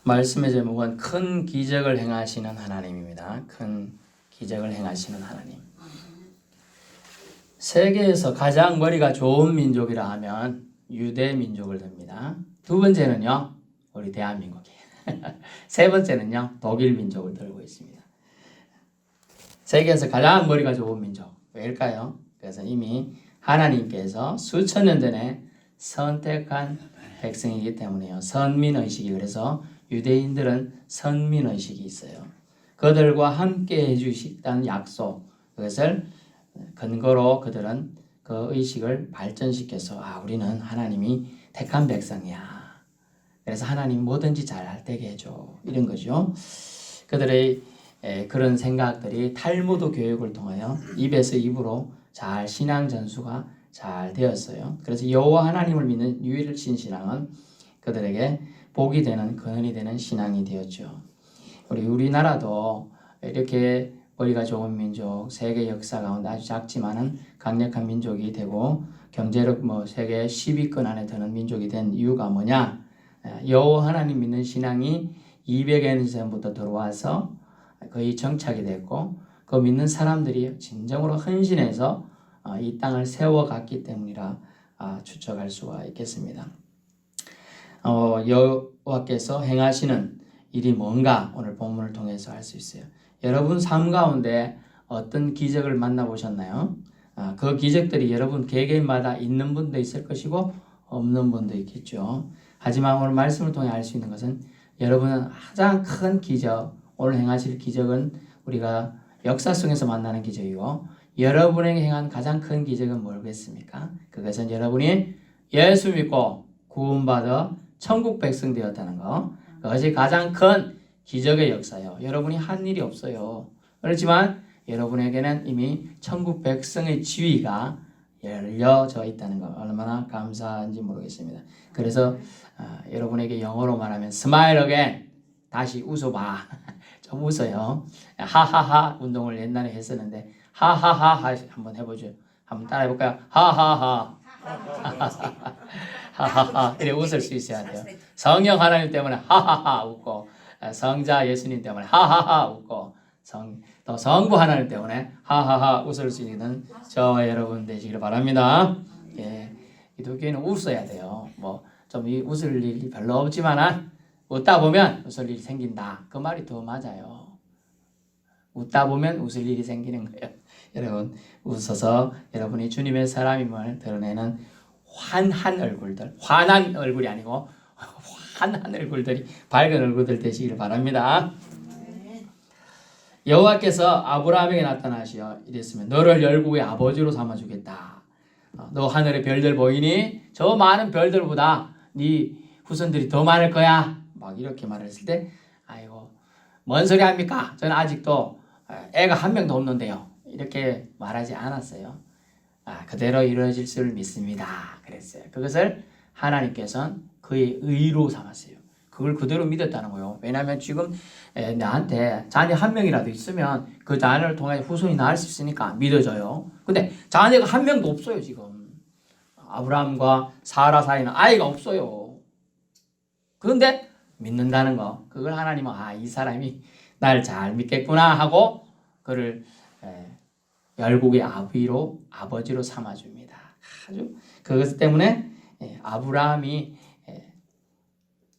말씀의 제목은 큰 기적을 행하시는 하나님입니다. 큰 기적을 행하시는 하나님. 세계에서 가장 머리가 좋은 민족이라 하면 유대 민족을 듭니다. 두 번째는요, 우리 대한민국이에요. 세 번째는요, 독일 민족을 들고 있습니다. 세계에서 가장 머리가 좋은 민족. 왜일까요? 그래서 이미 하나님께서 수천 년 전에 선택한 백성이기 때문에요. 선민의식이, 그래서 유대인들은 선민의식이 있어요. 그들과 함께 해주시다는 약속, 그것을 근거로 그들은 그 의식을 발전시켜서 우리는 하나님이 택한 백성이야. 그래서 하나님 뭐든지 잘 되게 해줘. 이런 거죠. 그들의 그런 생각들이 탈무드 교육을 통하여 입에서 입으로 잘 신앙 전수가 잘 되었어요. 그래서 여호와 하나님을 믿는 유일신 신앙은 그들에게 복이 되는 근원이 되는 신앙이 되었죠. 우리나라도 이렇게 머리가 좋은 민족, 세계 역사 가운데 아주 작지만은 강력한 민족이 되고 경제력 세계 10위권 안에 드는 민족이 된 이유가 뭐냐? 여호와 하나님 믿는 신앙이 200여 년 전부터 들어와서 거의 정착이 됐고 그 믿는 사람들이 진정으로 헌신해서 이 땅을 세워갔기 때문이라 추측할 수가 있겠습니다. 여호와께서 행하시는 일이 뭔가 오늘 본문을 통해서 알 수 있어요. 여러분 삶 가운데 어떤 기적을 만나보셨나요? 그 기적들이 여러분 개개인마다 있는 분도 있을 것이고 없는 분도 있겠죠. 하지만 오늘 말씀을 통해 알 수 있는 것은 여러분은 가장 큰 기적, 오늘 행하실 기적은 우리가 역사 속에서 만나는 기적이고 여러분에게 행한 가장 큰 기적은 뭐겠습니까? 그것은 여러분이 예수 믿고 구원받아 천국 백성 되었다는 거. 그것이 가장 큰 기적의 역사예요. 여러분이 한 일이 없어요. 그렇지만 여러분에게는 이미 천국 백성의 지위가 열려져 있다는 거 얼마나 감사한지 모르겠습니다. 그래서 여러분에게 영어로 말하면 smile again, 다시 웃어봐. 좀 웃어요. 하하하 운동을 옛날에 했었는데 하하하 한번 해보죠. 한번 따라해볼까요? 하하하 하하하 이렇게 웃을 수 있어야 돼요. 성령 하나님 때문에 하하하 웃고 성자 예수님 때문에 하하하 웃고 또 성부 하나님 때문에 하하하 웃을 수 있는 저와 여러분 되시기를 바랍니다. 예, 기독교인은 웃어야 돼요. 좀 웃을 일이 별로 없지만 웃다 보면 웃을 일이 생긴다. 그 말이 더 맞아요. 웃다 보면 웃을 일이 생기는 거예요. 여러분 웃어서 여러분이 주님의 사람임을 드러내는 환한 얼굴들, 환한 얼굴이 아니고 환한 얼굴들이 밝은 얼굴들 되시기를 바랍니다. 여호와께서 아브라함에게 나타나시어 이랬으면 너를 열국의 아버지로 삼아주겠다. 너 하늘의 별들 보이니? 저 많은 별들보다 네 후손들이 더 많을 거야. 막 이렇게 말했을 때 아이고 뭔 소리 합니까? 저는 아직도 애가 한 명도 없는데요. 이렇게 말하지 않았어요. 그대로 이루어질 줄 믿습니다. 그랬어요. 그것을 하나님께서는 그의 의로 삼았어요. 그걸 그대로 믿었다는 거예요. 왜냐하면 지금 나한테 자녀 한 명이라도 있으면 그 자녀를 통해 후손이 나을 수 있으니까 믿어져요. 근데 자녀가 한 명도 없어요. 지금 아브라함과 사라 사이는 아이가 없어요. 그런데 믿는다는 거, 그걸 하나님은 이 사람이 날 잘 믿겠구나 하고 그를 열국의 아버지로 삼아줍니다. 아주 그것 때문에 아브라함이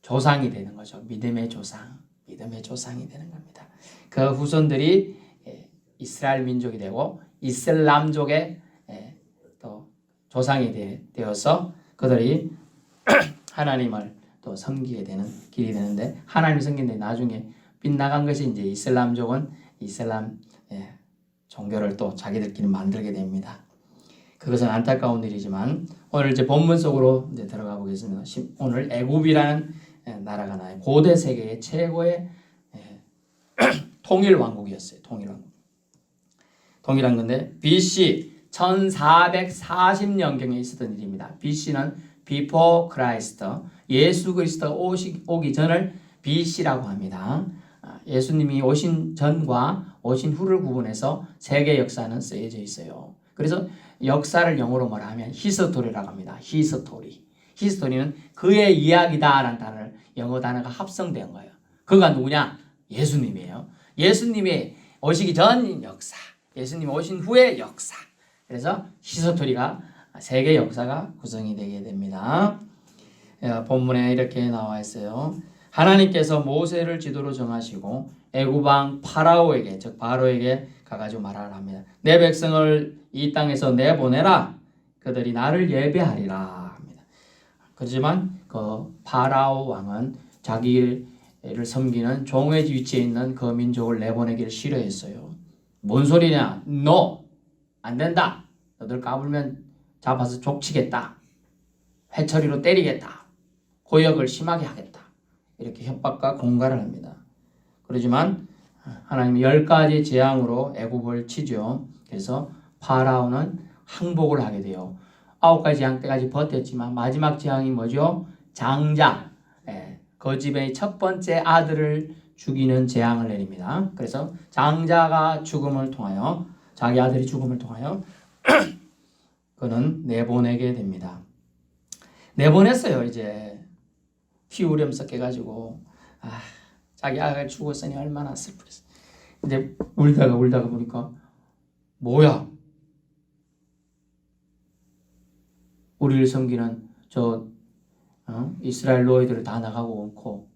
조상이 되는 거죠. 믿음의 조상이 되는 겁니다. 그 후손들이 이스라엘 민족이 되고 이슬람족의 또 조상이 되어서 그들이 하나님을 또 섬기게 되는 길이 되는데 하나님을 섬기는데 나중에 빗나간 것이 이제 이슬람족은 이슬람 종교를 또 자기들끼리 만들게 됩니다. 그것은 안타까운 일이지만 오늘 이제 본문 속으로 이제 들어가 보겠습니다. 오늘 애굽이라는 나라가 나요. 고대 세계의 최고의 통일 왕국이었어요. 통일한 건데 BC 1440년경에 있었던 일입니다. BC는 Before Christ, 예수 그리스도가 오기 전을 BC라고 합니다. 예수님이 오신 전과 오신 후를 구분해서 세계 역사는 쓰여져 있어요. 그래서 역사를 영어로 뭐라 하면 히스토리라고 합니다. 히스토리는 그의 이야기다라는 단어를 영어 단어가 합성된 거예요. 그가 누구냐? 예수님이에요. 예수님이 오시기 전 역사, 예수님 오신 후의 역사. 그래서 히스토리가 세계 역사가 구성이 되게 됩니다. 본문에 이렇게 나와 있어요. 하나님께서 모세를 지도로 정하시고 애굽 왕 파라오에게, 즉 바로에게 가가지고 말하라 합니다. 내 백성을 이 땅에서 내보내라. 그들이 나를 예배하리라 합니다. 그렇지만 그 파라오 왕은 자기를 섬기는 종의 위치에 있는 그 민족을 내보내기를 싫어했어요. 뭔 소리냐? No! 안 된다. 너들 까불면 잡아서 족치겠다. 회초리로 때리겠다. 고역을 심하게 하겠다. 이렇게 협박과 공갈을 합니다. 그렇지만 하나님이 10가지 재앙으로 애굽을 치죠. 그래서 파라오는 항복을 하게 돼요. 9가지 재앙 때까지 버텼지만 마지막 재앙이 뭐죠? 장자. 그 집의 첫 번째 아들을 죽이는 재앙을 내립니다. 그래서 장자가 죽음을 통하여, 자기 아들이 죽음을 통하여 그는 내보내게 됩니다. 내보냈어요. 이제 피 우렴 섞여가지고 자기 아가 죽었으니 얼마나 슬프겠어. 이제 울다가 보니까 뭐야? 우리를 섬기는 저 이스라엘 노예들을 다 나가고 얹고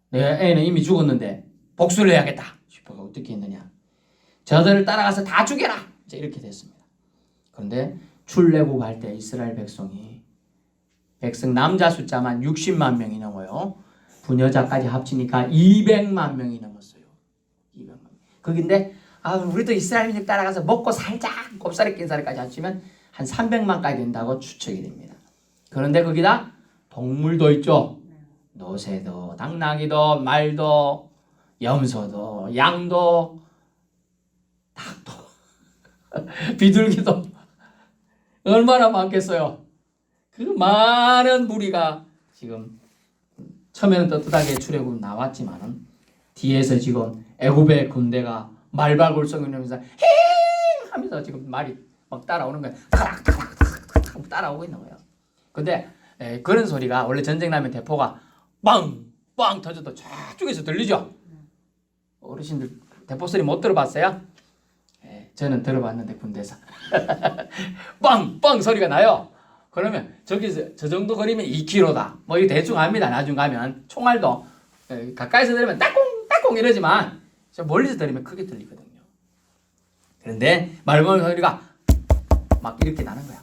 내 애는 이미 죽었는데 복수를 해야겠다 싶어서 어떻게 했느냐? 저들을 따라가서 다 죽여라! 이제 이렇게 됐습니다. 그런데 출애굽할 때 이스라엘 백성 남자 숫자만 60만 명이 넘어요. 부녀자까지 합치니까 200만 명이 넘었어요. 200만 명. 거긴데 우리도 이스라엘 민족 따라가서 먹고 살자 곱살이 낀 살까지 합치면 한 300만까지 된다고 추측이 됩니다. 그런데 거기다 동물도 있죠. 노새도, 당나귀도, 말도, 염소도, 양도, 닭도, 비둘기도 얼마나 많겠어요. 그 많은 무리가 지금 처음에는 떳떳하게 출애굽 나왔지만은 뒤에서 지금 애굽의 군대가 말발골성을 하면서 힝 하면서 지금 말이 막 따라오는 거예요. 타락타락 따라오고 있는 거예요. 근데 그런 소리가 원래 전쟁 나면 대포가 빵빵 터져도 저쪽에서 들리죠. 어르신들 대포 소리 못 들어봤어요? 저는 들어봤는데 군대에서 빵빵 소리가 나요. 그러면 저기서 저 정도 거리면 2km다. 뭐 이거 대충 압니다. 나중 가면 총알도 가까이서 들으면 따콩따콩 이러지만 저 멀리서 들으면 크게 들리거든요. 그런데 말벌 소리가 막 이렇게 나는 거야.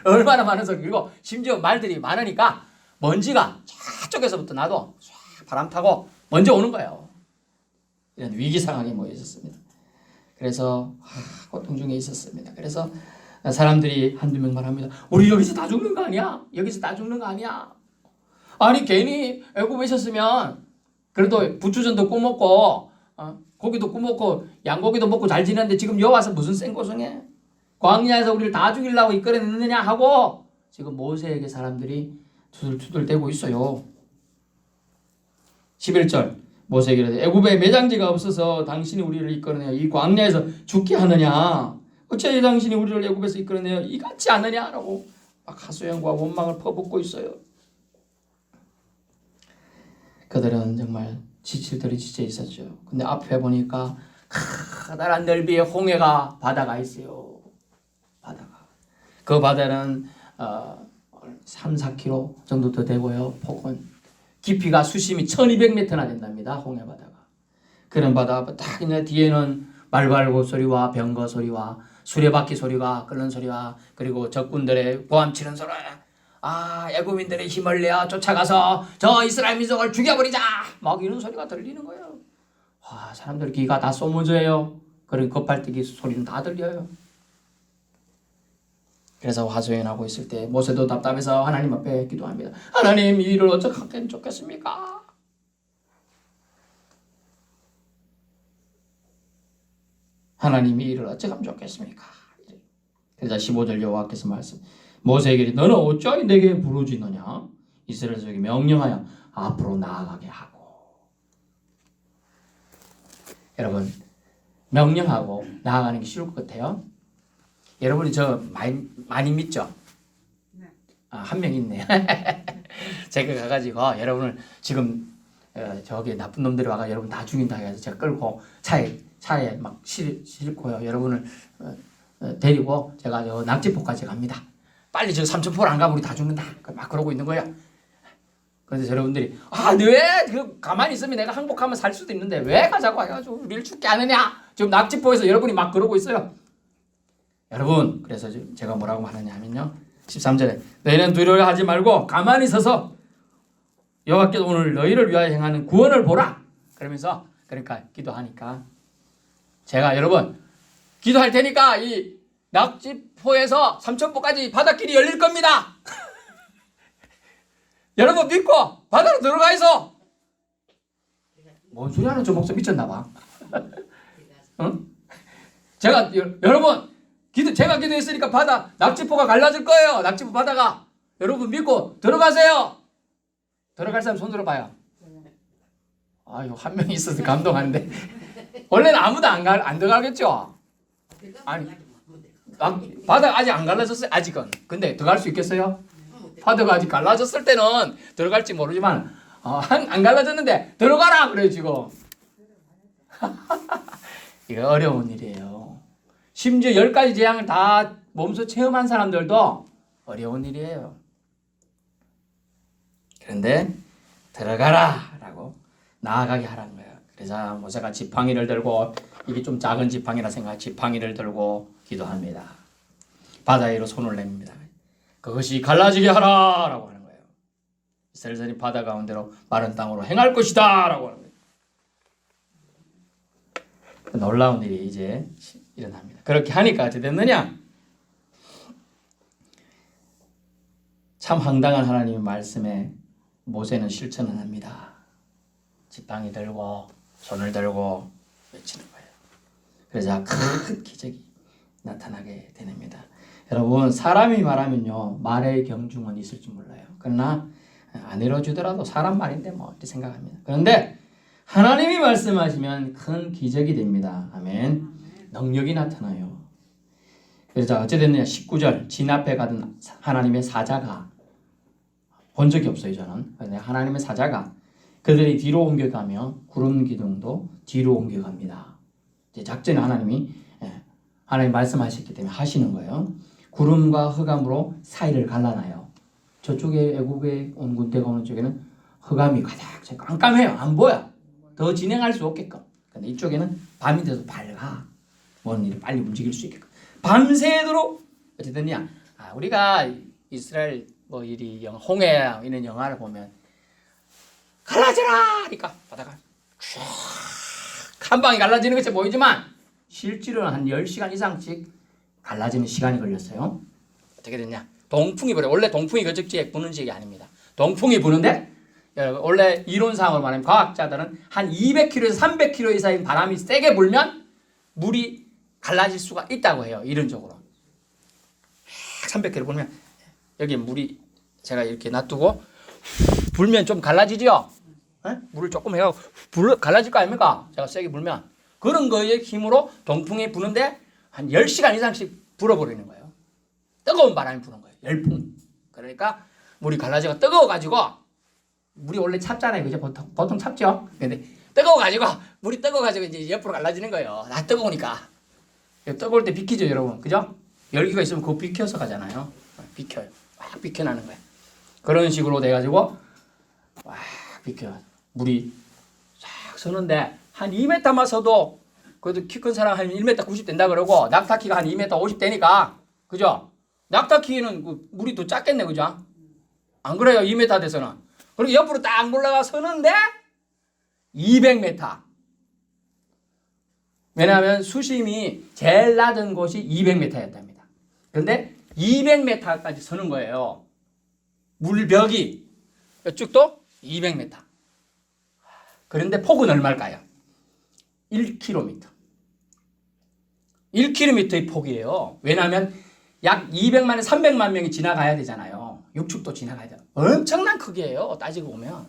얼마나 많은 소리. 그리고 심지어 말들이 많으니까 먼지가 저쪽에서부터 나도 바람 타고 먼저 오는 거예요. 이런 위기 상황이 모여 있었습니다. 그래서 고통 중에 있었습니다. 그래서 사람들이 한두 명 말합니다. 우리 여기서 다 죽는 거 아니야? 여기서 다 죽는 거 아니야? 아니 괜히 애굽에 있었으면 그래도 부추전도 구먹고 고기도 구먹고 양고기도 먹고 잘 지냈는데 지금 여기 와서 무슨 생고생해? 광야에서 우리를 다 죽이려고 이끌어냈느냐 하고 지금 모세에게 사람들이 투들투들대고 있어요. 11절 모세에게 이르되 애굽에 매장지가 없어서 당신이 우리를 이끌어내어 이 광야에서 죽게 하느냐? 어찌하여 당신이 우리를 애굽에서 이끌어내어 이같이 하느냐라고 막 하소연과 원망을 퍼붓고 있어요. 그들은 정말 지칠들이 지쳐 있었죠. 근데 앞에 보니까 커다란 넓이의 홍해가 바다가 있어요. 바다가. 그 바다는 3, 4km 정도 더 되고요. 폭은 깊이가 수심이 1200m나 된답니다. 홍해 바다가. 그런 바다 딱 있는 뒤에는 말발굽 소리와 병거 소리와 수레바퀴 소리가 끓는 소리와 그리고 적군들의 고함치는 소리. 애굽인들의 힘을 내어 쫓아가서 저 이스라엘 민족을 죽여버리자. 막 이런 소리가 들리는 거예요. 사람들 귀가 다 쏘무져요. 그런 급발뛰기 소리는 다 들려요. 그래서 하소연하고 있을 때 모세도 답답해서 하나님 앞에 기도합니다. 하나님 이 일을 어떻게 하면 좋겠습니까? 하나님 이 일을 어떻게 하면 좋겠습니까? 그래서 15절 여호와께서 말씀 모세에게 너는 어찌하여 내게 부르짖느냐? 이스라엘 족이 명령하여 앞으로 나아가게 하고. 여러분 명령하고 나아가는 게 쉬울 것 같아요? 여러분이 저 많이 믿죠? 한 명 있네. 제가 가가지고 여러분을 지금 저기 나쁜 놈들이 와가 여러분 다 죽인다 해서 제가 끌고 차에 막 싣고요. 여러분을 데리고 제가 저 낙지포까지 갑니다. 빨리 저 삼천포를 안 가면 우리 다 죽는다. 막 그러고 있는 거야. 그래서 여러분들이 왜 그 가만히 있으면 내가 항복하면 살 수도 있는데 왜 가자고 해가지고 우리를 죽게 하느냐. 지금 낙지포에서 여러분이 막 그러고 있어요. 여러분 그래서 제가 뭐라고 하느냐 하면요. 13절에 너희는 두려워하지 말고 가만히 서서 여호와께서 오늘 너희를 위하여 행하는 구원을 보라. 그러면서 그러니까 기도하니까 제가 여러분 기도할 테니까 이 낙지포에서 삼천포까지 바닷길이 열릴 겁니다. 여러분 믿고 바다로 들어가 있어. 뭔 소리 하는 저 목사 미쳤나 봐. 응? 제가 여러분 제가 기도했으니까 낙지포가 갈라질 거예요. 낙지포 바다가. 여러분 믿고 들어가세요. 들어갈 사람 손 들어봐요. 아유 한 명이 있어서 감동하는데 원래는 아무도 안 들어가겠죠. 아니 바다가 아직 안 갈라졌어요. 아직은. 근데 들어갈 수 있겠어요? 바다가 아직 갈라졌을 때는 들어갈지 모르지만 안 갈라졌는데 들어가라 그래요 지금. 이거 어려운 일이에요. 심지어 10가지 재앙을 다 몸소 체험한 사람들도 어려운 일이에요. 그런데 들어가라 라고 나아가게 하라는 거예요. 그래서 모세가 지팡이를 들고 이게 좀 작은 지팡이라 생각해 지팡이를 들고 기도합니다. 바다 위로 손을 냅니다. 그것이 갈라지게 하라 라고 하는 거예요. 이스라엘이 바다 가운데로 마른 땅으로 행할 것이다 라고 하는 거예요. 놀라운 일이 이제 일어납니다. 그렇게 하니까 어떻게 됐느냐? 참 황당한 하나님의 말씀에 모세는 실천을 합니다. 지팡이 들고 손을 들고 외치는 거예요. 그래서 큰 기적이 나타나게 됩니다. 여러분 사람이 말하면요 말의 경중은 있을지 몰라요. 그러나 안 이루어지더라도 사람 말인데 뭐 이렇게 생각합니다. 그런데 하나님이 말씀하시면 큰 기적이 됩니다. 아멘. 능력이 나타나요. 그래서 어찌 됐느냐 19절 진 앞에 가던 하나님의 사자가 본 적이 없어요 저는. 그런데 하나님의 사자가 그들이 뒤로 옮겨가며 구름 기둥도 뒤로 옮겨갑니다. 이제 작전을 하나님 말씀하셨기 때문에 하시는 거예요. 구름과 흑암으로 사이를 갈라놔요. 저쪽에 애국에 온 군대가 오는 쪽에는 흑암이 가득 깜깜해요. 안 보여. 더 진행할 수 없게끔. 근데 이쪽에는 밤이 돼서 밝아. 뭔 일이 빨리 움직일 수 있게끔. 밤새도록 어쨌든냐. 우리가 이스라엘 홍해 이런 영화를 보면 갈라져라 하니까 바다가 한 방에 갈라지는 것처럼 보이지만 실제로는 한 10시간 이상씩 갈라지는 시간이 걸렸어요. 어떻게 됐냐? 동풍이 불어요. 원래 동풍이 그쪽 지역에 부는 지역이 아닙니다. 동풍이 부는데 원래 이론상으로 말하면 과학자들은 한 200km에서 300km 이상의 바람이 세게 불면 물이 갈라질 수가 있다고 해요. 이론적으로. 300km 불면 여기 물이 제가 이렇게 놔두고 불면 좀 갈라지죠? 물을 조금 해서 갈라질 거 아닙니까? 제가 세게 불면. 그런 거에 힘으로 동풍이 부는데 한 10시간 이상씩 불어버리는 거예요. 뜨거운 바람이 부는 거예요. 열풍. 그러니까 물이 갈라지고 뜨거워가지고 물이 원래 찹잖아요. 그죠? 보통 찹죠? 근데 물이 뜨거워가지고 이제 옆으로 갈라지는 거예요. 다 뜨거우니까. 뜨거울 때 비키죠, 여러분. 그죠? 열기가 있으면 그거 비켜서 가잖아요. 비켜요. 막 비켜나는 거예요. 그런 식으로 돼가지고 와 비켜 물이 싹 서는데 한 2m만 서도 그래도 키 큰 사람 한 1m 90 된다 그러고 낙타 키가 한 2m 50 되니까 그죠? 낙타 키는 그 물이 더 작겠네 그죠? 안 그래요? 2m 돼서는. 그리고 옆으로 딱 올라가 서는데 200m. 왜냐하면 수심이 제일 낮은 곳이 200m였답니다. 그런데 200m까지 서는 거예요. 물벽이 이쪽도 200m. 그런데 폭은 얼마일까요? 1km. 1km의 폭이에요. 왜냐하면 약 200만, 300만 명이 지나가야 되잖아요. 육축도 지나가야 돼요. 엄청난 크기예요. 따지고 보면.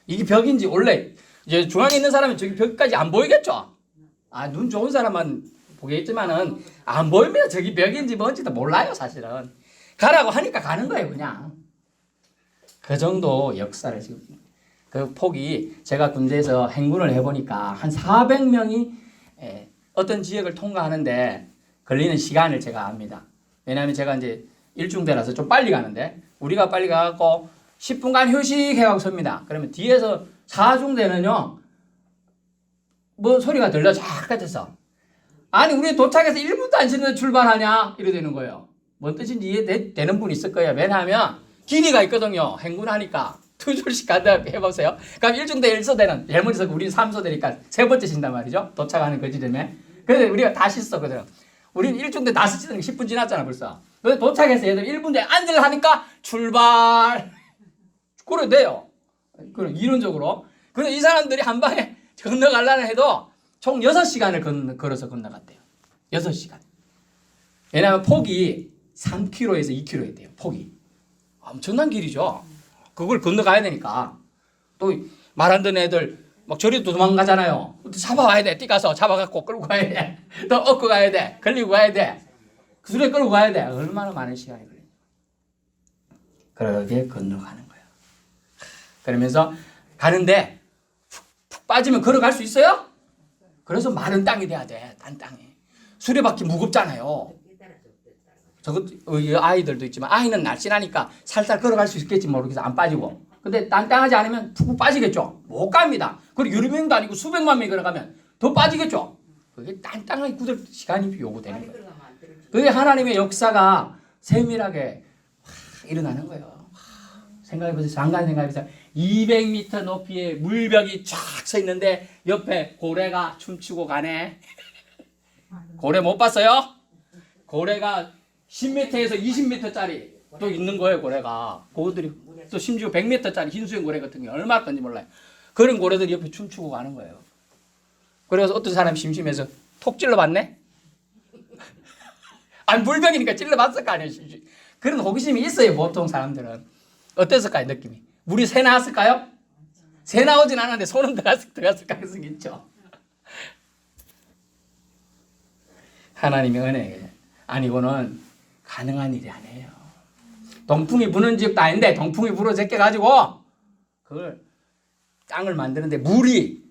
이게 벽인지 원래 이제 중앙에 있는 사람은 저기 벽까지 안 보이겠죠? 눈 좋은 사람은 보겠지만은 안 보이면 저기 벽인지 뭔지도 몰라요, 사실은. 가라고 하니까 가는 거예요, 그냥. 그 정도 역사를 지금 그 폭이 제가 군대에서 행군을 해보니까 한 400명이 어떤 지역을 통과하는데 걸리는 시간을 제가 압니다. 왜냐하면 제가 이제 일중대라서 좀 빨리 가는데 우리가 빨리 가갖고 10분간 휴식해가고 섭니다. 그러면 뒤에서 4중대는요 뭐 소리가 들려 쫙같아서 아니 우리 도착해서 1분도 안 지났는데 출발하냐 이래 되는 거예요. 뭔 뜻인지 이해되는 분 있을 거예요. 왜냐하면 길이가 있거든요. 행군하니까 두 줄씩 간다 해보세요. 그럼 1중대 1소대는 할머니서 우리 3소대니까 세 번째 쉰단 말이죠. 도착하는 그 지점에. 그런데 우리가 다 씻었거든. 우리는 1중대 다 씻는 게 10분 지났잖아 벌써. 그래서 도착해서 얘들 1분대 앉으려 하니까 출발. 그래 돼요. 그럼 이론적으로. 그래서 이 사람들이 한 방에 건너가려는 해도 총 6시간을 걸어서 건너갔대요. 6시간. 왜냐하면 폭이 3km에서 2km 돼요. 폭이. 엄청난 길이죠. 그걸 건너가야 되니까. 또 말 안 듣는 애들 막 저리도 도망가잖아요. 잡아와야 돼. 뛰가서 잡아갖고 끌고 가야 돼. 또 얻고 가야 돼. 걸리고 가야 돼. 그 수레 끌고 가야 돼. 얼마나 많은 시간이 걸려요. 그러게 건너가는 거예요. 그러면서 가는데 푹 빠지면 걸어갈 수 있어요? 그래서 마른 땅이 돼야 돼. 단 땅이. 수레바퀴 무겁잖아요. 저것 아이들도 있지만 아이는 날씬하니까 살살 걸어갈 수 있겠지 모르겠어. 안 빠지고. 근데 단단하지 않으면 푹 빠지겠죠. 못 갑니다. 그리고 여러 명도 아니고 수백만 명이 걸어가면 더 빠지겠죠. 그게 단단하게 굳을 시간이 요구되는 거예요. 그게 하나님의 역사가 세밀하게 일어나는 거예요. 생각해보세요. 잠깐 생각해보세요. 200m 높이의 물벽이 쫙 서 있는데 옆에 고래가 춤추고 가네. 고래 못 봤어요? 고래가 10m에서 20m짜리 또 있는 거예요. 고래가. 그것들이 또 심지어 100m짜리 흰수염 고래 같은 게 얼마나 큰지 몰라요. 그런 고래들이 옆에 춤추고 가는 거예요. 그래서 어떤 사람이 심심해서 톡 찔러봤네? 아니 물병이니까 찔러봤을 거 아니에요. 그런 호기심이 있어요. 보통 사람들은. 어땠을까요? 느낌이. 물이 새 나왔을까요? 새 나오진 않았는데 손은 들어갔을 가능성이 있죠. 하나님의 은혜 아니고는 가능한 일이 아니에요. 동풍이 부는 지역도 아닌데 동풍이 불어 제껴가지고 그걸 땅을 만드는데 물이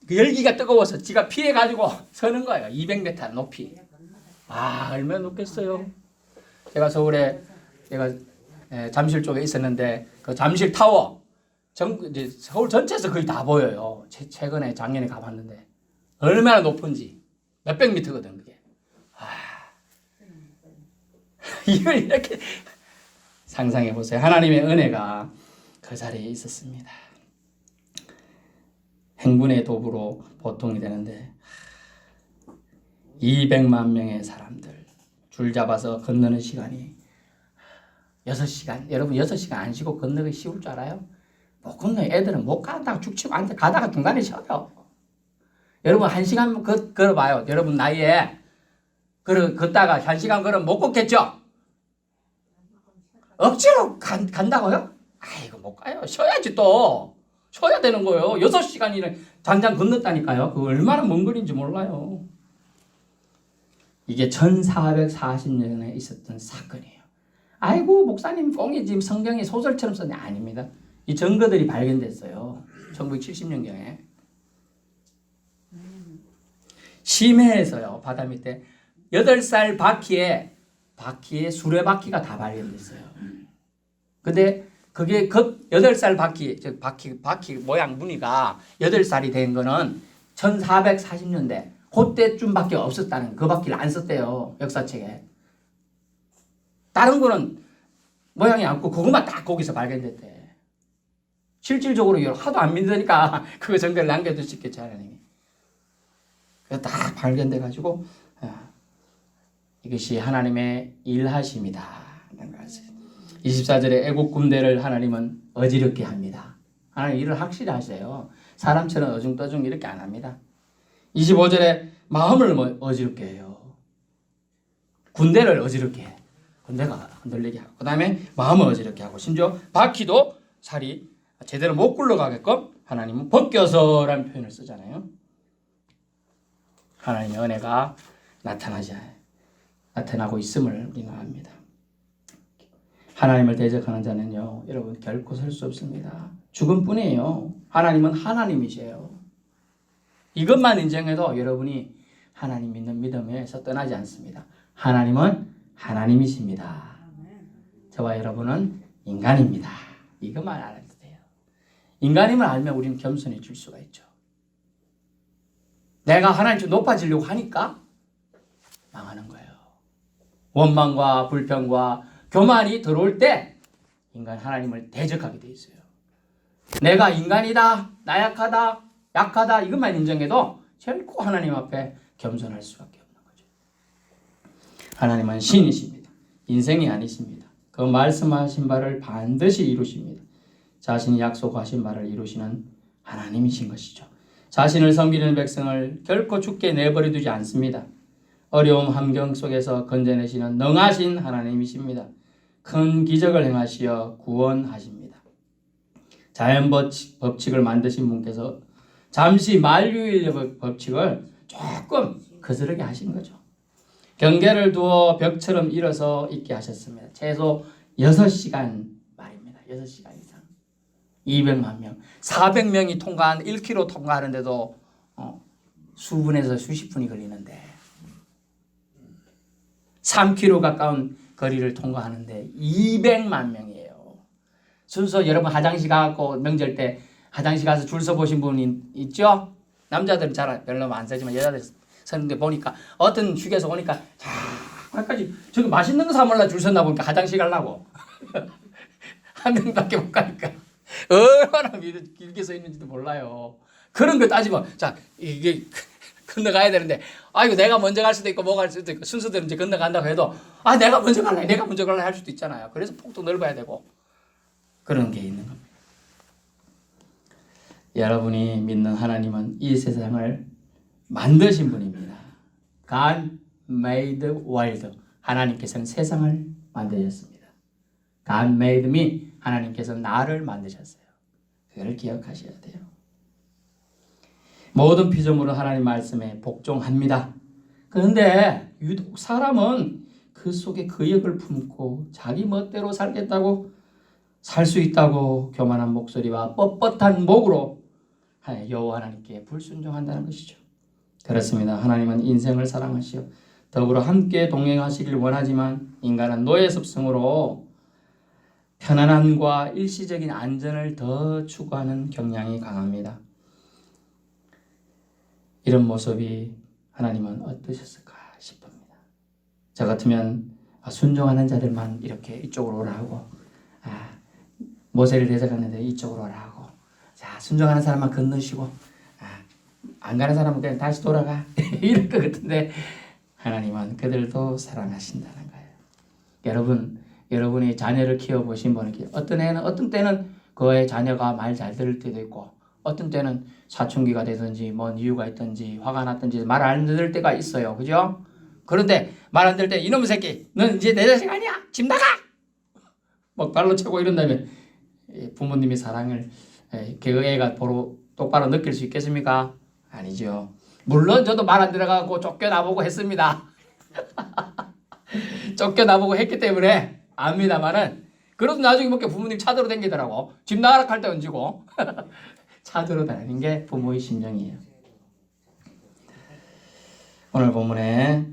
그 열기가 뜨거워서 지가 피해가지고 서는 거예요. 200m 높이. 얼마나 높겠어요. 제가 서울에 잠실 쪽에 있었는데 그 잠실 타워 이제 서울 전체에서 거의 다 보여요. 최근에 작년에 가봤는데 얼마나 높은지 몇백 미터거든 그게. 이걸 이렇게 상상해 보세요. 하나님의 은혜가 그 자리에 있었습니다. 행군의 도구로 보통이 되는데 200만 명의 사람들 줄 잡아서 건너는 시간이 6시간. 여러분 6시간 안 쉬고 건너기 쉬울 줄 알아요? 못 건너요. 애들은 못 가다가 죽치고 앉아 가다가 중간에 쉬어요. 여러분 1시간 걸어봐요. 여러분 나이에 걷다가 1시간 걸으면 못 걷겠죠? 억지로 간다고요? 아이고 못 가요. 쉬어야지 또. 쉬어야 되는 거예요. 6시간이나 당장 건넜다니까요. 그거 얼마나 먼 거리인지 몰라요. 이게 1440년에 있었던 사건이에요. 아이고 목사님 꽁이 지금 성경에 소설처럼 썼네. 아닙니다. 이 증거들이 발견됐어요. 1970년경에. 심해에서요. 바다 밑에 8살 바퀴에 수레바퀴가 다 발견됐어요. 근데 그게 8살 바퀴 모양 무늬가 8살이 된 거는 1440년대 그때쯤밖에 없었다는 그 바퀴를 안 썼대요. 역사책에. 다른 거는 모양이 없고 그것만 딱 거기서 발견됐대. 실질적으로 하도 안 믿으니까 그거 정도를 남겨두셨겠죠. 하나님이. 그래서 다 발견돼가지고 이것이 하나님의 일하심이다. 24절에 애국 군대를 하나님은 어지럽게 합니다. 하나님 일을 확실히 하세요. 사람처럼 어중떠중 이렇게 안 합니다. 25절에 마음을 어지럽게 해요. 군대를 어지럽게 해. 군대가 흔들리게 하고 그 다음에 마음을 어지럽게 하고 심지어 바퀴도 살이 제대로 못 굴러가게끔 하나님은 벗겨서라는 표현을 쓰잖아요. 하나님의 은혜가 나타나고 있음을 우리는 압니다. 하나님을 대적하는 자는요, 여러분 결코 설 수 없습니다. 죽음뿐이에요. 하나님은 하나님이세요. 이것만 인정해도 여러분이 하나님 믿는 믿음에서 떠나지 않습니다. 하나님은 하나님이십니다. 저와 여러분은 인간입니다. 이것만 알아도 돼요. 인간임을 알면 우리는 겸손해질 수가 있죠. 내가 하나님 높아지려고 하니까 망하는 거예요. 원망과 불평과 교만이 들어올 때 인간 하나님을 대적하게 돼 있어요. 내가 인간이다, 나약하다, 약하다 이것만 인정해도 결코 하나님 앞에 겸손할 수밖에 없는 거죠. 하나님은 신이십니다. 인생이 아니십니다. 그 말씀하신 바를 반드시 이루십니다. 자신이 약속하신 바를 이루시는 하나님이신 것이죠. 자신을 섬기는 백성을 결코 죽게 내버려 두지 않습니다. 어려움 환경 속에서 건져내시는 능하신 하나님이십니다. 큰 기적을 행하시어 구원하십니다. 자연 법칙을 만드신 분께서 잠시 만유인의 법칙을 조금 거스르게 하신 거죠. 경계를 두어 벽처럼 일어서 있게 하셨습니다. 최소 6시간 말입니다. 6시간 이상. 200만 명. 400명이 통과한 1km 통과하는데도 수분에서 수십 분이 걸리는데 3km 가까운 거리를 통과하는데 200만 명이에요. 순서 여러분 화장실 가고 명절 때 화장실 가서 줄 서 보신 분 있죠? 남자들은 잘 별로 안 서지만 여자들 서는데 보니까 어떤 휴게소 오니까 자까지 저기 맛있는 거 사 먹으려 줄 섰나 보니까 화장실 가려고 한 명밖에 못 가니까 얼마나 길게 서 있는지도 몰라요. 그런 거 따지면 자 이게 건너가야 되는데 아이고 내가 먼저 갈 수도 있고 뭐 갈 수도 있고 순서대로 이제 건너간다고 해도 아 내가 먼저 갈래 할 수도 있잖아요. 그래서 폭도 넓어야 되고 그런 게 있는 겁니다. 여러분이 믿는 하나님은 이 세상을 만드신 분입니다. God made the world. 하나님께서는 세상을 만드셨습니다. God made me. 하나님께서는 나를 만드셨어요. 그걸 기억하셔야 돼요. 모든 피조물은 하나님 말씀에 복종합니다. 그런데 유독 사람은 그 속에 그 역을 품고 자기 멋대로 살겠다고 살 수 있다고 교만한 목소리와 뻣뻣한 목으로 여호와 하나님께 불순종한다는 것이죠. 그렇습니다. 하나님은 인생을 사랑하시어 더불어 함께 동행하시길 원하지만 인간은 노예 습성으로 편안함과 일시적인 안전을 더 추구하는 경향이 강합니다. 이런 모습이 하나님은 어떠셨을까 싶습니다. 저 같으면 순종하는 자들만 이렇게 이쪽으로 오라 하고 모세를 대적하는데 이쪽으로 오라 하고 자 순종하는 사람만 건너시고 안 가는 사람은 그냥 다시 돌아가 이럴 것 같은데 하나님은 그들도 사랑하신다는 거예요. 여러분이 자녀를 키워보신 분은 어떤 때는 그의 자녀가 말 잘 들을 때도 있고 어떤 때는 사춘기가 되든지 뭔 이유가 있든지 화가 났든지 말 안 들을 때가 있어요. 그죠? 그런데 말 안 들을 때 이놈의 새끼 넌 이제 내 자식 아니야. 집 나가! 막 발로 차고 이런 다음에 부모님의 사랑을 그 애가 똑바로 느낄 수 있겠습니까? 아니죠. 물론 저도 말 안 들어가고 쫓겨나보고 했습니다. 쫓겨나보고 했기 때문에 압니다만은 그래도 나중에 뭐 부모님 차도로 다니더라고. 집 나가라 할 때 얹고 차도로 다니는 게 부모의 심정이에요. 오늘 본문에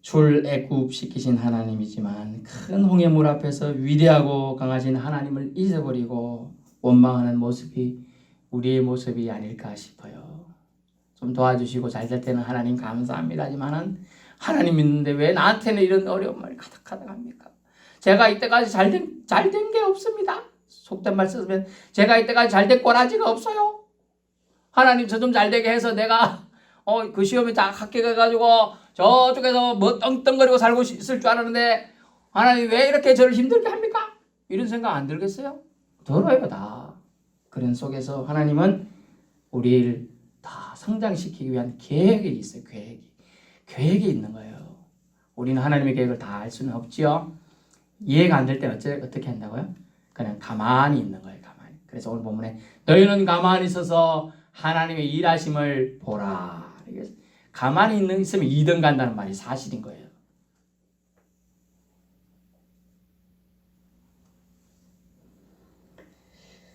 출애굽시키신 하나님이지만 큰 홍해물 앞에서 위대하고 강하신 하나님을 잊어버리고 원망하는 모습이 우리의 모습이 아닐까 싶어요. 좀 도와주시고 잘 될 때는 하나님 감사합니다 하지만은 하나님 믿는데 왜 나한테는 이런 어려움을 가득하다 합니까? 제가 이때까지 잘 된 게 없습니다. 속된 말 쓰면 제가 이때까지 잘 된 꼬라지가 없어요. 하나님 저 좀 잘 되게 해서 내가 그 시험에 다 합격해가지고 저쪽에서 뭐 떵떵거리고 살고 있을 줄 알았는데 하나님 왜 이렇게 저를 힘들게 합니까? 이런 생각 안 들겠어요? 들어요 다. 그런 속에서 하나님은 우리를 다 성장시키기 위한 계획이 있어요. 계획이 있는 거예요. 우리는 하나님의 계획을 다 알 수는 없지요. 이해가 안 될 때는 어떻게 한다고요? 그냥 가만히 있는 거예요. 가만히. 그래서 오늘 본문에 너희는 가만히 있어서 하나님의 일하심을 보라. 가만히 있으면 2등 간다는 말이 사실인 거예요.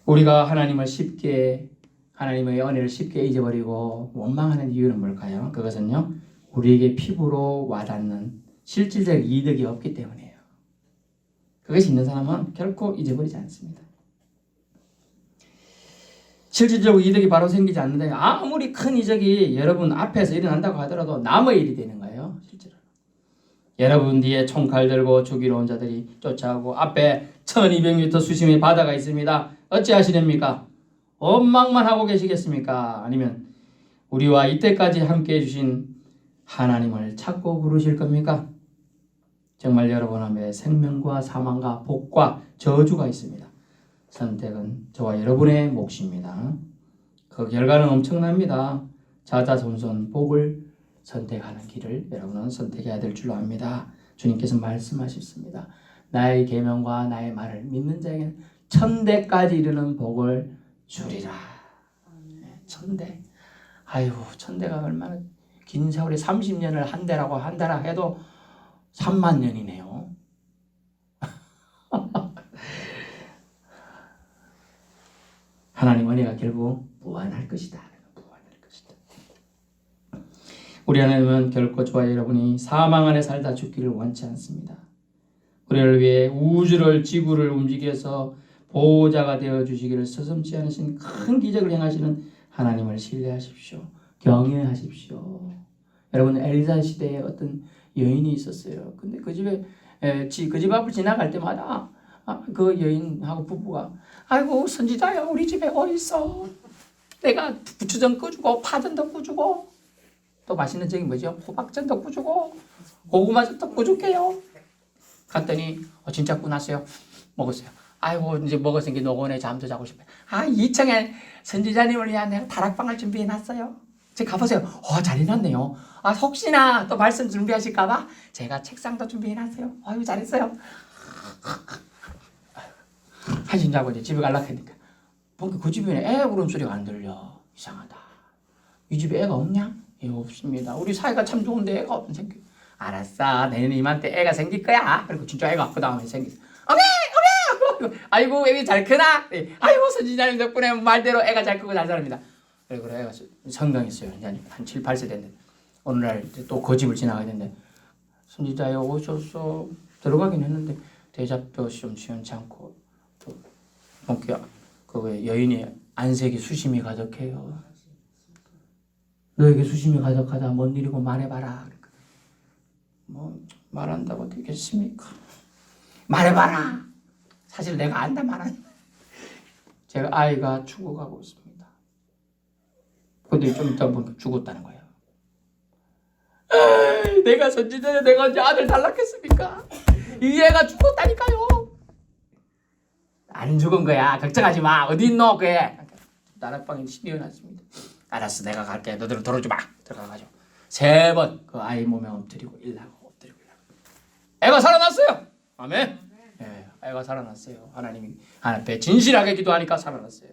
우리가 하나님의 은혜를 쉽게 잊어버리고 원망하는 이유는 뭘까요? 그것은요, 우리에게 피부로 와닿는 실질적 이득이 없기 때문이에요. 그것이 있는 사람은 결코 잊어버리지 않습니다. 실질적으로 이득이 바로 생기지 않는데 아무리 큰 이적이 여러분 앞에서 일어난다고 하더라도 남의 일이 되는 거예요. 실제로. 여러분 뒤에 총칼 들고 죽이러 온 자들이 쫓아오고 앞에 1200m 수심의 바다가 있습니다. 어찌하시렵니까? 원망만 하고 계시겠습니까? 아니면 우리와 이때까지 함께 해주신 하나님을 찾고 부르실 겁니까? 정말 여러분 앞에 생명과 사망과 복과 저주가 있습니다. 선택은 저와 여러분의 몫입니다. 그 결과는 엄청납니다. 자자손손 복을 선택하는 길을 여러분은 선택해야 될 줄로 압니다. 주님께서 말씀하셨습니다. 나의 계명과 나의 말을 믿는 자에게는 천대까지 이르는 복을 주리라. 천대. 아이고, 천대가 얼마나 긴 세월이 30년을 한 대라고 한다라 해도 3만 년이네요. 하나님 은혜가 결국 무한할 것이다. 무한할 것이다. 우리 하나님은 결코 저와 여러분이 사망 안에 살다 죽기를 원치 않습니다. 우리를 위해 우주를 지구를 움직여서 보호자가 되어 주시기를 서슴지 않으신 큰 기적을 행하시는 하나님을 신뢰하십시오. 경외하십시오. 여러분, 엘리사 시대에 어떤 여인이 있었어요. 근데 그 집에 그 집 앞을 지나갈 때마다 그 여인하고 부부가 아이고 선지자야 우리 집에 어딨어? 내가 부추전 끄주고 파전도 끄주고 또 맛있는 저기 뭐죠? 호박전도 끄주고 고구마전도 끄줄게요. 갔더니 진짜 꾸놨어요. 먹었어요. 아이고 이제 먹었으니까 노곤에 잠도 자고 싶어요. 2층에 선지자님을 위한 내가 다락방을 준비해놨어요. 지금 가보세요. 잘 해놨네요. 혹시나 또 말씀 준비하실까봐 제가 책상도 준비해놨어요. 아유 잘했어요. 한신 자고 이제 집에 가려고 하니까 보니까 그 집에 애 울음소리가 안 들려. 이상하다. 이 집에 애가 없냐? 예, 없습니다. 우리 사이가 참 좋은데 애가 없는 생겨. 알았어. 내년 이맘때 애가 생길 거야. 그리고 진짜 애가 그 다음에 생겼어. 어메! 아이고 애기 잘 크나? 아이고 선지자님 덕분에 말대로 애가 잘 크고 잘 자랍니다. 그래 애가 성장했어요. 이제 한 7, 8세 됐는데 오늘날 또 그 집을 지나가야 되는데 선지자여 오셨어. 들어가긴 했는데 대답도 좀 시원치 않고 또 그 여인이 안색이 수심이 가득해요. 너에게 수심이 가득하다 뭔 일이고 말해봐라. 뭐 말한다고 되겠습니까? 말해봐라. 사실 내가 안다 말하니. 제가 아이가 죽어가고 있습니다. 근데 좀 이따 보니까 죽었다는 거예요. 에이, 내가 선지자에 내가 이제 아들 달라했습니까? 이 애가 죽었다니까요. 안 죽은 거야. 걱정하지 마. 어디 있노 그애. 다락방에 신이어놨습니다. 알았어 내가 갈게. 너들은 들어오지 마. 들어가가지고 3번 그 아이 몸에 엎드리고 일하고. 애가 살아났어요. 아멘. 예, 애가 살아났어요. 하나님이 앞에 진실하게 기도하니까 살아났어요.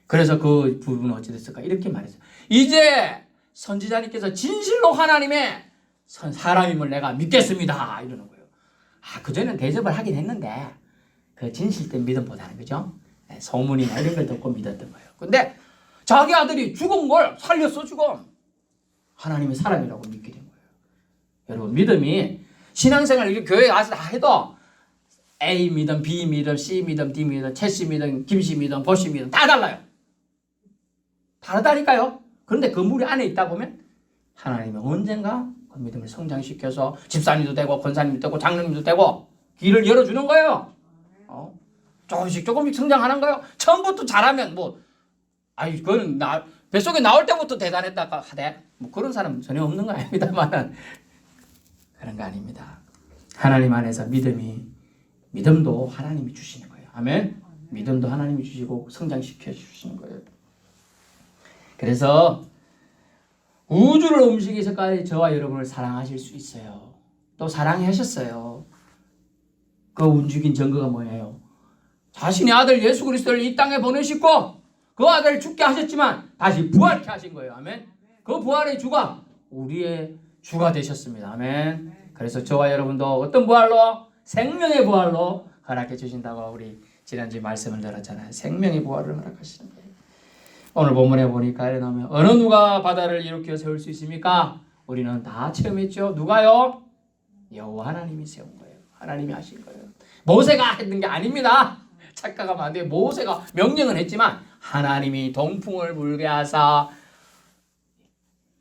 그래서 그 부부는 어찌 됐을까? 이렇게 말했어요. 이제 선지자님께서 진실로 하나님의 사람임을 내가 믿겠습니다. 이러는 거예요. 그전에는 대접을 하긴 했는데 그 진실된 믿음보다는 그죠? 소문이나 이런 걸 듣고 믿었던 거예요. 근데 자기 아들이 죽은 걸 살렸어 지금. 하나님의 사람이라고 믿게 된 거예요. 여러분 믿음이 신앙생활 이렇게 교회 가서 다 해도 A 믿음, B 믿음, C 믿음, D 믿음, 채씨 믿음, 김씨 믿음, 보씨 믿음 다 달라요. 다르다니까요. 그런데 그 물 안에 있다 보면 하나님이 언젠가 그 믿음을 성장시켜서 집사님도 되고 권사님도 되고 장로님도 되고 길을 열어주는 거예요. 조금씩 성장하는 거예요. 처음부터 잘하면 그거는 뱃속에 나올 때부터 대단했다가 하되 그런 사람은 전혀 없는 거 아닙니다만 그런 거 아닙니다. 하나님 안에서 믿음도 하나님이 주시는 거예요. 아멘. 믿음도 하나님이 주시고 성장시켜 주시는 거예요. 그래서 우주를 움직이셔까지 저와 여러분을 사랑하실 수 있어요. 또 사랑하셨어요. 그 움직인 증거가 뭐예요? 자신의 아들 예수 그리스도를 이 땅에 보내시고 그 아들을 죽게 하셨지만 다시 부활케 하신 거예요. 아멘. 그 부활의 주가 우리의 주가 되셨습니다. 아멘. 그래서 저와 여러분도 어떤 부활로? 생명의 부활로 허락해 주신다고 우리 지난주에 말씀을 들었잖아요. 생명의 부활을 허락하시는 거예요. 오늘 본문에 보니까 이래 나오면 어느 누가 바다를 일으켜 세울 수 있습니까? 우리는 다 체험했죠. 누가요? 여호와 하나님이 세운 거예요. 하나님이 하신 거예요. 모세가 했던 게 아닙니다. 착각하면 안 돼요. 모세가 명령은 했지만 하나님이 동풍을 불게 하사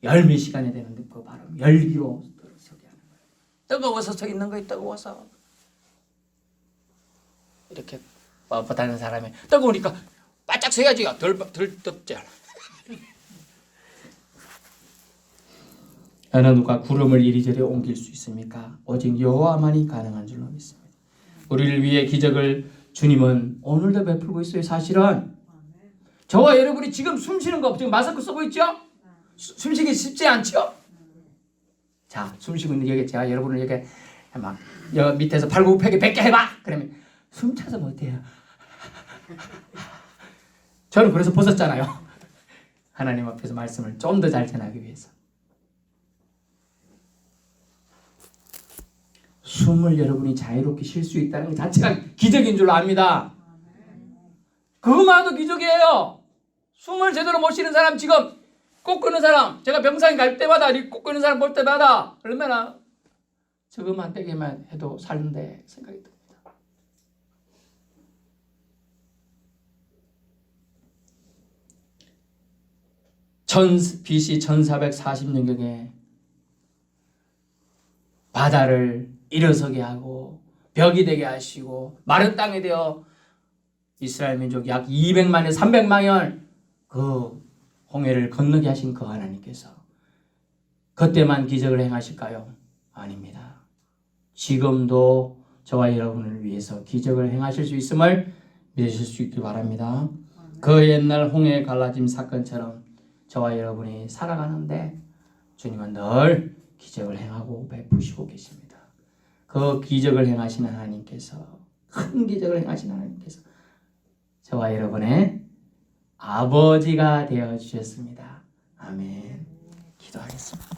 열몇 시간이 되는데 그 바람 열기로 서게 하는 거예요. 뜨거워서 서 있는 거예요. 뜨거워서 이렇게 다니는 사람이 뜨거우니까 바짝 서야지. 덜 덥지 않아. 어느 누가 구름을 이리저리 옮길 수 있습니까? 오직 여호와만이 가능한 줄로 믿습니다. 우리를 위해 기적을 주님은 오늘도 베풀고 있어요. 사실은 저와 여러분이 지금 숨쉬는 거 지금 마스크 쓰고 있죠? 숨쉬기 쉽지 않죠? 자, 숨쉬고 있는 여기 제가 여러분을 여기 막 여기 밑에서 팔굽혀펴기 100개 해봐. 그러면 숨차서 못해요. 저는 그래서 벗었잖아요. 하나님 앞에서 말씀을 좀 더 잘 전하기 위해서. 숨을 여러분이 자유롭게 쉴 수 있다는 것 자체가 기적인 줄 압니다. 그것만도 기적이에요. 숨을 제대로 못 쉬는 사람 지금 꼭 끄는 사람, 제가 병상에 갈 때마다 꼭 끄는 사람 볼 때마다 얼마나 저것만 떼기만 해도 사는데 생각이 듭니다. BC 1440년경에 바다를 일어서게 하고 벽이 되게 하시고 마른 땅에 되어 이스라엘 민족 약 200만여 300만여 그 홍해를 건너게 하신 그 하나님께서 그때만 기적을 행하실까요? 아닙니다. 지금도 저와 여러분을 위해서 기적을 행하실 수 있음을 믿으실 수 있기 바랍니다. 그 옛날 홍해 갈라짐 사건처럼 저와 여러분이 살아가는데 주님은 늘 기적을 행하고 베푸시고 계십니다. 그 기적을 행하시는 하나님께서 큰 기적을 행하시는 하나님께서 저와 여러분의 아버지가 되어 주셨습니다. 아멘. 기도하겠습니다.